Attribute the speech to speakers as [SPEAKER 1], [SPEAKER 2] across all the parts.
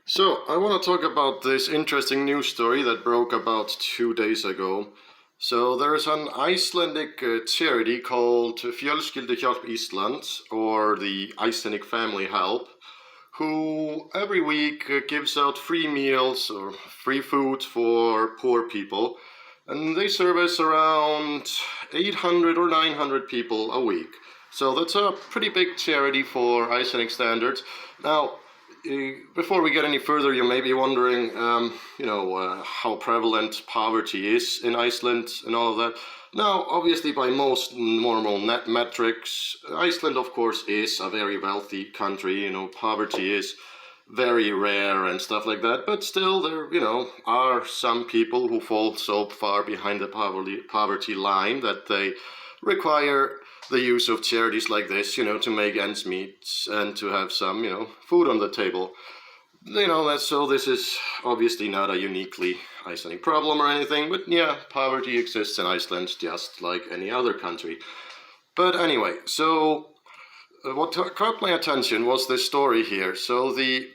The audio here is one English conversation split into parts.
[SPEAKER 1] So, I want to talk about this interesting news story that broke about 2 days ago. So, there is an Icelandic charity called Fjölskylduhjálp Íslands, or the Icelandic Family Help, who every week gives out free meals or free food for poor people. And they service around 800 or 900 people a week. So, that's a pretty big charity for Icelandic standards. Now, before we get any further, you may be wondering, how prevalent poverty is in Iceland and all of that. Now, obviously, by most normal net metrics, Iceland, of course, is a very wealthy country. Poverty is very rare and stuff like that. But still, there, are some people who fall so far behind the poverty line that they require the use of charities like this, to make ends meet and to have some, food on the table. So this is obviously not a uniquely Icelandic problem or anything, but yeah, poverty exists in Iceland just like any other country. But anyway, so what caught my attention was this story here. So the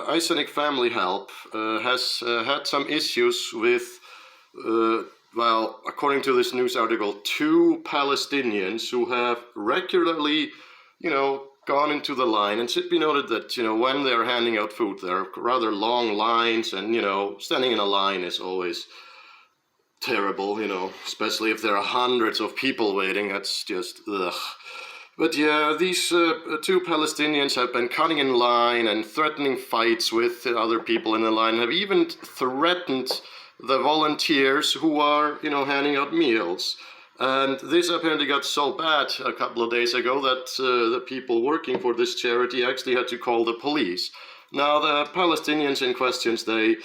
[SPEAKER 1] Icelandic Family Help has had some issues with according to this news article, 2 Palestinians who have regularly, gone into the line. And it should be noted that, when they're handing out food, there are rather long lines, and, standing in a line is always terrible, especially if there are hundreds of people waiting. That's just, ugh. But yeah, these 2 Palestinians have been cutting in line and threatening fights with other people in the line, have even threatened the volunteers who are, handing out meals. And this apparently got so bad a couple of days ago that the people working for this charity actually had to call the police. Now, the Palestinians in question, they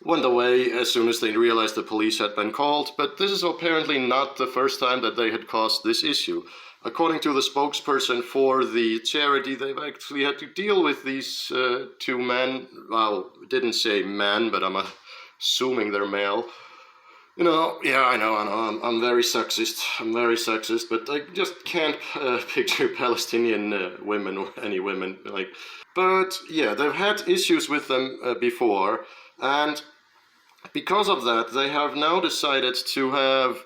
[SPEAKER 1] went away as soon as they realized the police had been called, but this is apparently not the first time that they had caused this issue. According to the spokesperson for the charity, they've actually had to deal with these 2 men. Well, didn't say men, but I'm assuming they're male. Yeah, I know, I'm very sexist, but I just can't picture Palestinian women or any women, but yeah, they've had issues with them before, and because of that, they have now decided to have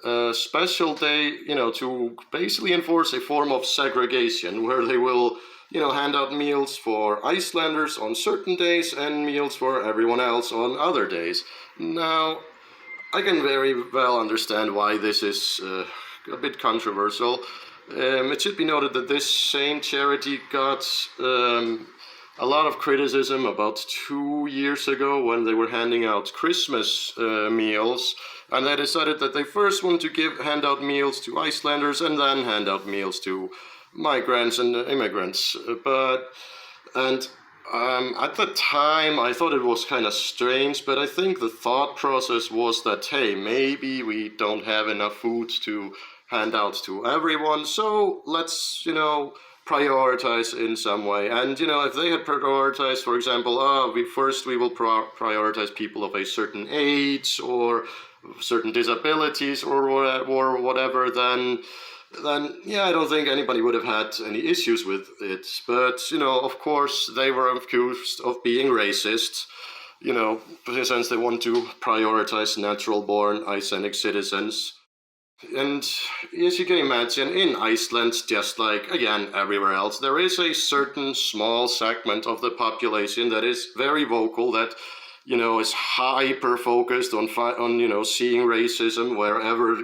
[SPEAKER 1] a special day, to basically enforce a form of segregation, where they will hand out meals for Icelanders on certain days and meals for everyone else on other days. Now, I can very well understand why this is a bit controversial. It should be noted that this same charity got a lot of criticism about 2 years ago when they were handing out Christmas meals, and they decided that they first wanted to hand out meals to Icelanders and then hand out meals to migrants and immigrants. At the time, I thought it was kind of strange, but I think the thought process was that, hey, maybe we don't have enough food to hand out to everyone, so let's, prioritize in some way. And, if they had prioritized, for example, we will prioritize people of a certain age or certain disabilities or whatever, then yeah, I don't think anybody would have had any issues with it. But, of course, they were accused of being racist, since they want to prioritize natural-born Icelandic citizens. And as you can imagine, in Iceland, just like, again, everywhere else, there is a certain small segment of the population that is very vocal, that is hyper-focused on seeing racism wherever,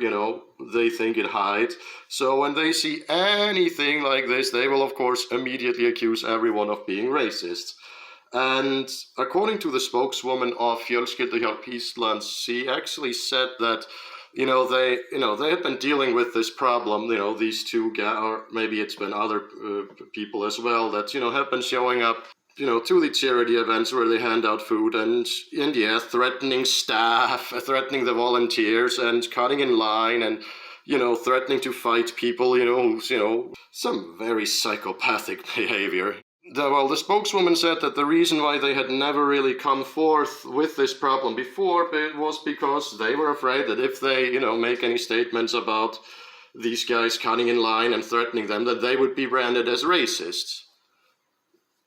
[SPEAKER 1] they think it hides. So when they see anything like this, they will, of course, immediately accuse everyone of being racist. And according to the spokeswoman of Fjölskylduhjálp Íslands, she actually said that, they had been dealing with this problem, these 2 guys, or maybe it's been other people as well, that, have been showing up to the charity events where they hand out food and yeah, threatening staff, threatening the volunteers and cutting in line and, threatening to fight people, some very psychopathic behavior. The spokeswoman said that the reason why they had never really come forth with this problem before was because they were afraid that if they, make any statements about these guys cutting in line and threatening them, that they would be branded as racists.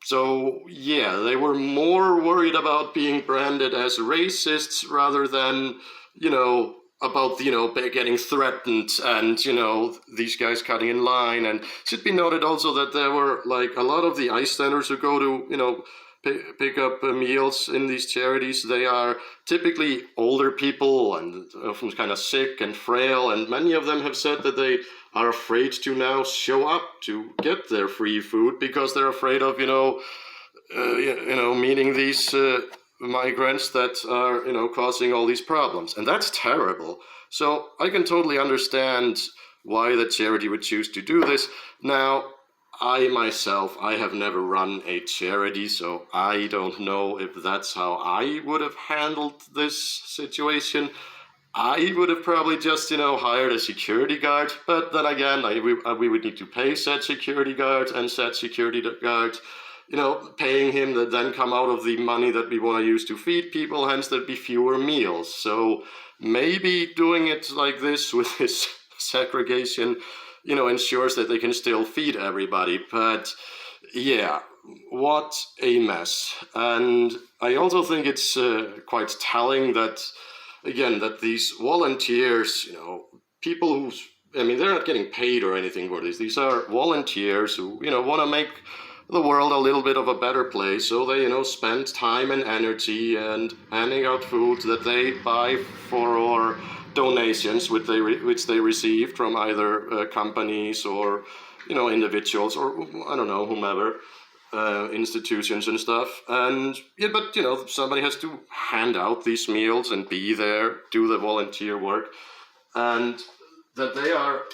[SPEAKER 1] So yeah, they were more worried about being branded as racists rather than, about, getting threatened and, these guys cutting in line. And it should be noted also that there were like a lot of the Icelanders who go to, pick up meals in these charities. They are typically older people and often kind of sick and frail. And many of them have said that they are afraid to now show up to get their free food because they're afraid of, meeting these migrants that are, causing all these problems. And that's terrible. So I can totally understand why the charity would choose to do this. Now, I have never run a charity, so I don't know if that's how I would have handled this situation. I would have probably just, hired a security guard, but then again, we would need to pay said security guard, and said security guard, paying him that then come out of the money that we want to use to feed people, hence there'd be fewer meals. So maybe doing it like this with this segregation, ensures that they can still feed everybody. But yeah, what a mess. And I also think it's quite telling that, again, that these volunteers, people who, they're not getting paid or anything for this. These are volunteers who, want to make the world a little bit of a better place. So they, spend time and energy and handing out food that they buy for, or donations which they received from either companies or, individuals or, I don't know, whomever, institutions and stuff. And yeah, but somebody has to hand out these meals and be there, do the volunteer work, and that they are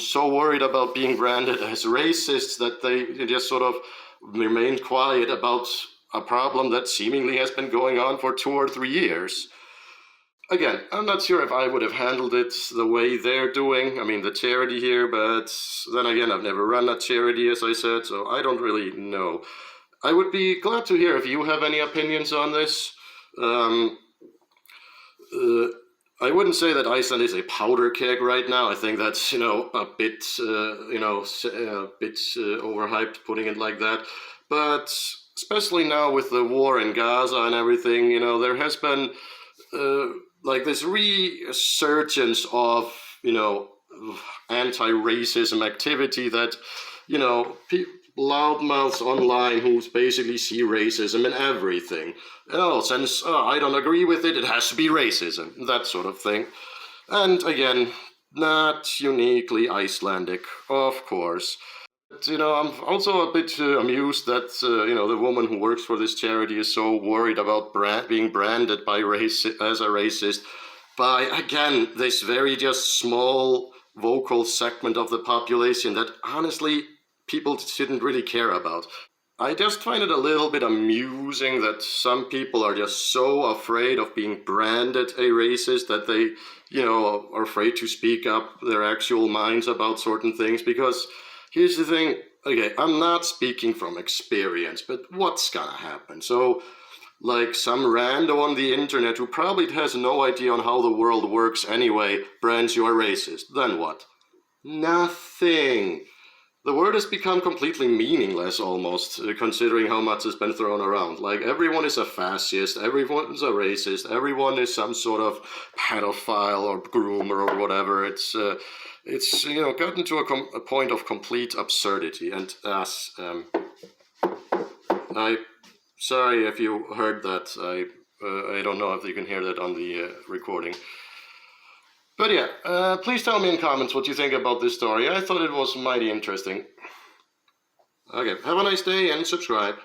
[SPEAKER 1] so worried about being branded as racists that they just sort of remained quiet about a problem that seemingly has been going on for 2 or 3 years. Again, I'm not sure if I would have handled it the way they're doing, the charity here, but then again, I've never run a charity, as I said, so I don't really know. I would be glad to hear if you have any opinions on this. I wouldn't say that Iceland is a powder keg right now. I think that's, a bit, overhyped, putting it like that. But especially now with the war in Gaza and everything, there has been this resurgence of, anti-racism activity that, loudmouths online who basically see racism in everything. Since I don't agree with it, it has to be racism, that sort of thing. And again, not uniquely Icelandic, of course. But, I'm also a bit amused that, the woman who works for this charity is so worried about being branded as a racist by, again, this very just small vocal segment of the population that honestly people shouldn't really care about. I just find it a little bit amusing that some people are just so afraid of being branded a racist that they, are afraid to speak up their actual minds about certain things. Because here's the thing, okay, I'm not speaking from experience, but what's gonna happen? So, some rando on the internet who probably has no idea on how the world works anyway brands you a racist. Then what? Nothing. The word has become completely meaningless almost, considering how much has been thrown around. Everyone is a fascist, everyone's a racist, everyone is some sort of pedophile or groomer or whatever. It's gotten to a point of complete absurdity. And sorry if you heard that. I don't know if you can hear that on the recording. But yeah, please tell me in comments what you think about this story. I thought it was mighty interesting. Okay, have a nice day and subscribe.